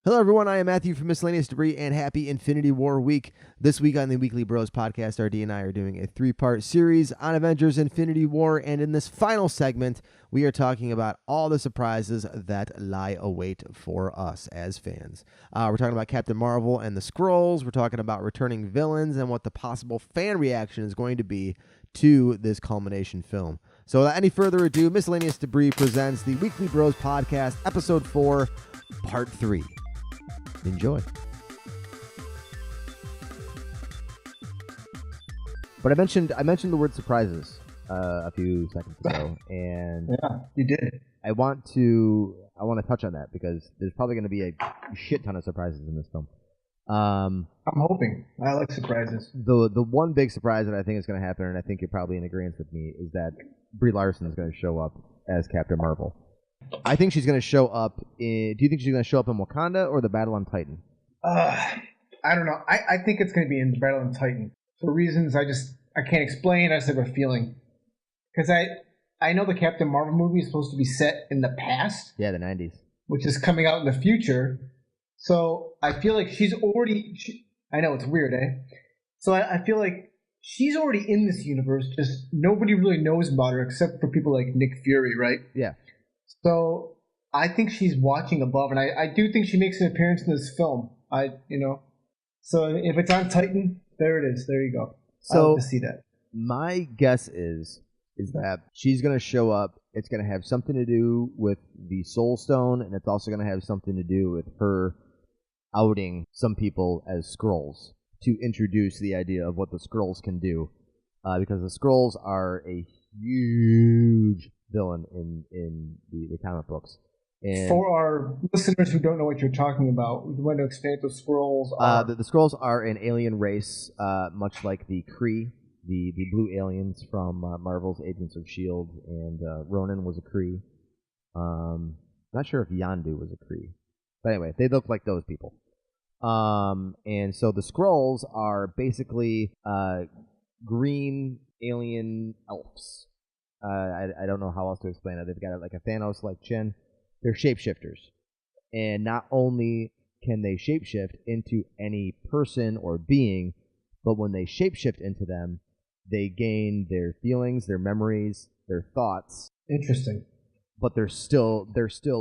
Hello, everyone. I am Matthew from Miscellaneous Debris, and happy Infinity War week. This week on the Weekly Bros podcast, RD and I are doing a three-part series on Avengers Infinity War, and in this final segment, we are talking about all the surprises that lie await for us as fans. We're talking about Captain Marvel and the Skrulls. We're talking about returning villains and what the possible fan reaction is going to be to this culmination film. So without any further ado, Miscellaneous Debris presents the Weekly Bros podcast, Episode 4, Part 3. Enjoy. But I mentioned the word surprises a few seconds ago, and yeah, you did. I want to touch on that because there's probably going to be a shit ton of surprises in this film. I'm hoping. I like surprises. The one big surprise that I think is going to happen, and I think you're probably in agreement with me, is that Brie Larson is going to show up as Captain Marvel. I think she's going to show up in... Do you think she's going to show up in Wakanda or the Battle on Titan? I don't know. I think it's going to be in the Battle on Titan. For reasons I can't explain. I just have a feeling. Because I know the Captain Marvel movie is supposed to be set in the past. Yeah, the 90s. Which is coming out in the future. So I feel like she's already... I know, it's weird, eh? So I feel like she's already in this universe. Just nobody really knows about her except for people like Nick Fury, right? Yeah. So I think she's watching above, and I do think she makes an appearance in this film. So if it's on Titan, there it is. There you go. So I'll have to see that. My guess is that she's going to show up. It's going to have something to do with the Soul Stone, and it's also going to have something to do with her outing some people as Skrulls to introduce the idea of what the Skrulls can do, because the Skrulls are a huge villain in the comic books. And for our listeners who don't know what you're talking about, we want to explain what the Skrulls are. The Skrulls are an alien race, much like the Kree, the blue aliens from Marvel's Agents of S.H.I.E.L.D., and Ronan was a Kree. Not sure if Yondu was a Kree. But anyway, they look like those people. And so the Skrulls are basically green alien elves. I don't know how else to explain it. They've got like a Thanos-like chin. They're shapeshifters. And not only can they shapeshift into any person or being, but when they shapeshift into them, they gain their feelings, their memories, their thoughts. Interesting. But they're still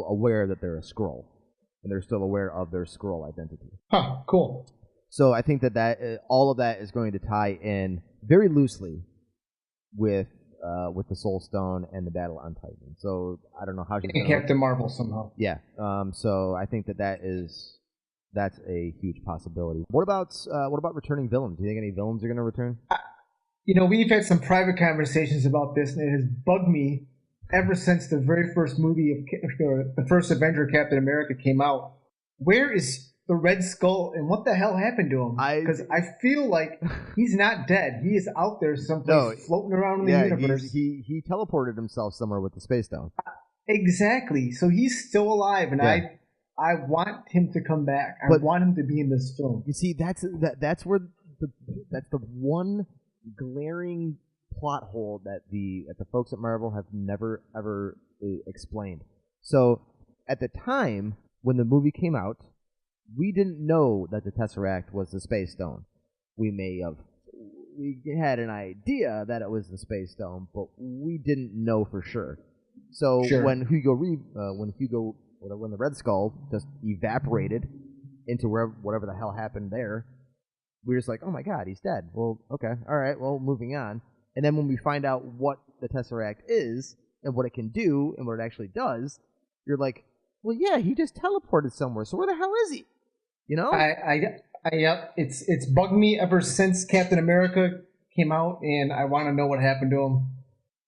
aware that they're a Skrull. And they're still aware of their Skrull identity. Huh, cool. So I think that all of that is going to tie in very loosely with the Soul Stone and the Battle on Titan. So I don't know how she's going to... Captain Marvel somehow. Yeah. So I think that's a huge possibility. What about returning villains? Do you think any villains are going to return? We've had some private conversations about this, and it has bugged me ever since the very first movie of the first Avenger, Captain America, came out. Where is the Red Skull, and what the hell happened to him? Because I feel like he's not dead. He is out there someplace, floating around in the universe. He teleported himself somewhere with the Space Stone. Exactly. So he's still alive, and I want him to come back. I want him to be in this film. You see, that's the one glaring plot hole that the folks at Marvel have never ever explained. So at the time when the movie came out, we didn't know that the Tesseract was the Space Stone. We had an idea that it was the Space Stone, but we didn't know for sure. So when the Red Skull just evaporated into whatever the hell happened there, we were just like, oh my God, he's dead. Well, okay, all right, well, moving on. And then when we find out what the Tesseract is and what it can do and what it actually does, you're like, well, yeah, he just teleported somewhere. So where the hell is he? It's bugged me ever since Captain America came out, and I want to know what happened to him.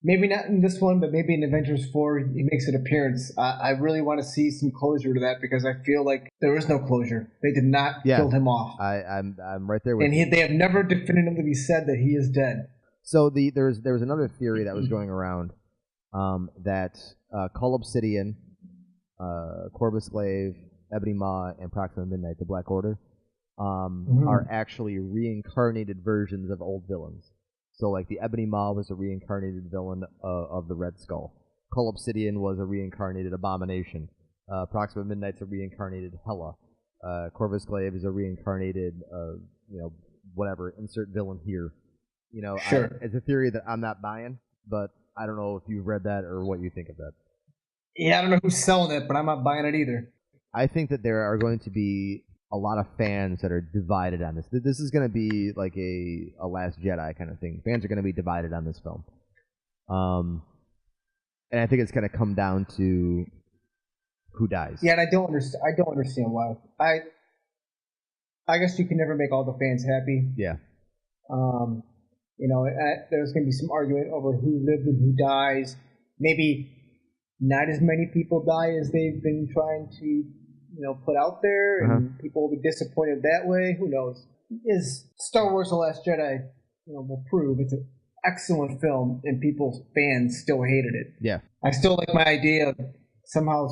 Maybe not in this one, but maybe in Avengers 4 he makes an appearance. I really want to see some closure to that because I feel like there is no closure. They did not kill him off. I'm right there with you. And they have never definitively said that he is dead. So there was another theory that was going around that Cull Obsidian, Corvus Glaive, Ebony Maw, and Proxima Midnight, the Black Order, are actually reincarnated versions of old villains. So, like, the Ebony Maw was a reincarnated villain of the Red Skull. Cull Obsidian was a reincarnated Abomination. Proxima Midnight's a reincarnated Hela. Corvus Glaive is a reincarnated, whatever, insert villain here. Sure. It's a theory that I'm not buying, but I don't know if you've read that or what you think of that. Yeah, I don't know who's selling it, but I'm not buying it either. I think that there are going to be a lot of fans that are divided on this. This is going to be like a Last Jedi kind of thing. Fans are going to be divided on this film. And I think it's going to come down to who dies. Yeah, and I don't understand why. I guess you can never make all the fans happy. Yeah. There's going to be some argument over who lived and who dies. Maybe not as many people die as they've been trying to, put out there, and people will be disappointed that way. Who knows? Is Star Wars: The Last Jedi, will prove it's an excellent film, and fans still hated it. Yeah. I still like my idea of somehow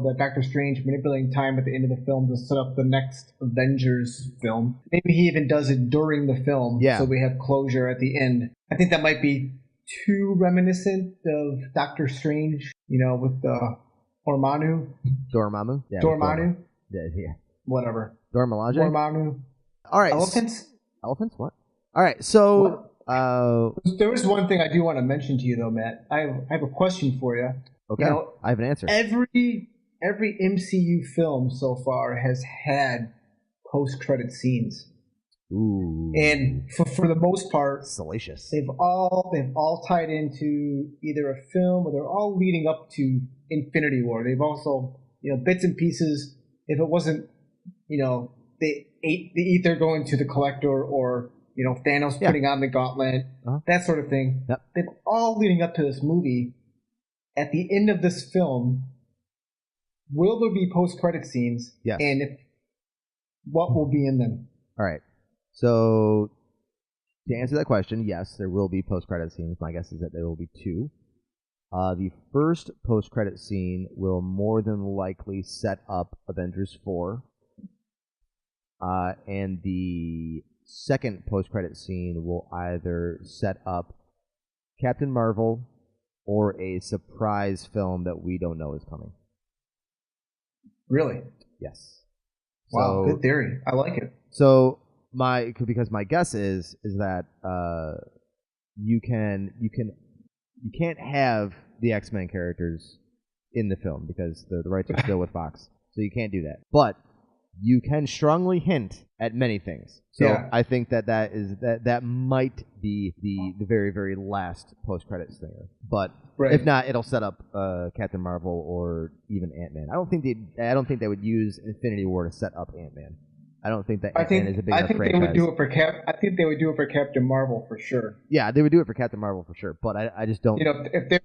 the Doctor Strange manipulating time at the end of the film to set up the next Avengers film. Maybe he even does it during the film, so we have closure at the end. I think that might be too reminiscent of Doctor Strange, with Dormammu. Dormammu? Yeah. Dormammu? Yeah. Whatever. Dormammu? All right. Elephants? Elephants? What? All right, so... there was one thing I do want to mention to you, though, Matt. I have a question for you. Okay, I have an answer. Every MCU film so far has had post-credit scenes. Ooh. And for the most part, salacious. They've all tied into either a film, or they're all leading up to Infinity War. They've also, bits and pieces. If it wasn't, the ether going to the Collector, or Thanos putting on the gauntlet, that sort of thing. Yep. They're all leading up to this movie. At the end of this film, will there be post-credit scenes? Yes. And what will be in them? All right. So, to answer that question, yes, there will be post-credit scenes. My guess is that there will be 2. The first post-credit scene will more than likely set up Avengers 4. And the second post-credit scene will either set up Captain Marvel or a surprise film that we don't know is coming. Really? Yes. Wow, good theory. I like it. So because my guess is that you can't have the X-Men characters in the film because the rights are still with Fox, so you can't do that. But you can strongly hint at many things. So I think that might be the very, very last post-credits stinger. But if not, it'll set up Captain Marvel or even Ant-Man. I don't think they would use Infinity War to set up Ant-Man. I don't think that Ant-Man is a big enough franchise. I think they would do it for Captain Marvel for sure. Yeah, they would do it for Captain Marvel for sure. But I just don't. Even if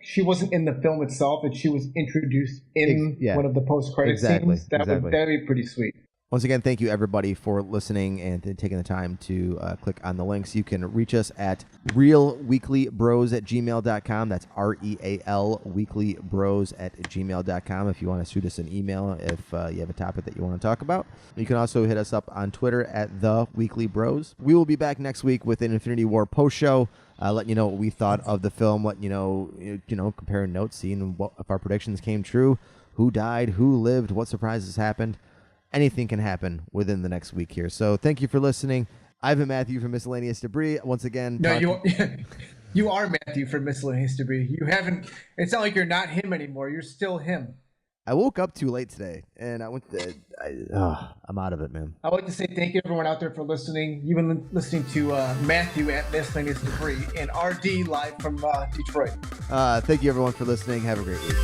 she wasn't in the film itself, and she was introduced in one of the post-credit scenes, that'd be pretty sweet. Once again, thank you everybody for listening and taking the time to click on the links. You can reach us at realweeklybros@gmail.com. That's REAL weeklybros@gmail.com if you want to shoot us an email if you have a topic that you want to talk about. You can also hit us up on Twitter at The Weekly Bros. We will be back next week with an Infinity War post show. Letting you know what we thought of the film, comparing notes, seeing if our predictions came true, who died, who lived, what surprises happened. Anything can happen within the next week here. So thank you for listening. I've been Matthew from Miscellaneous Debris. Once again, you are Matthew from Miscellaneous Debris. You haven't. It's not like you're not him anymore. You're still him. I woke up too late today, and I went. I'm out of it, man. I'd like to say thank you everyone out there for listening. You've been listening to Matthew at Miscellaneous Debris and RD live from Detroit. Thank you everyone for listening. Have a great week.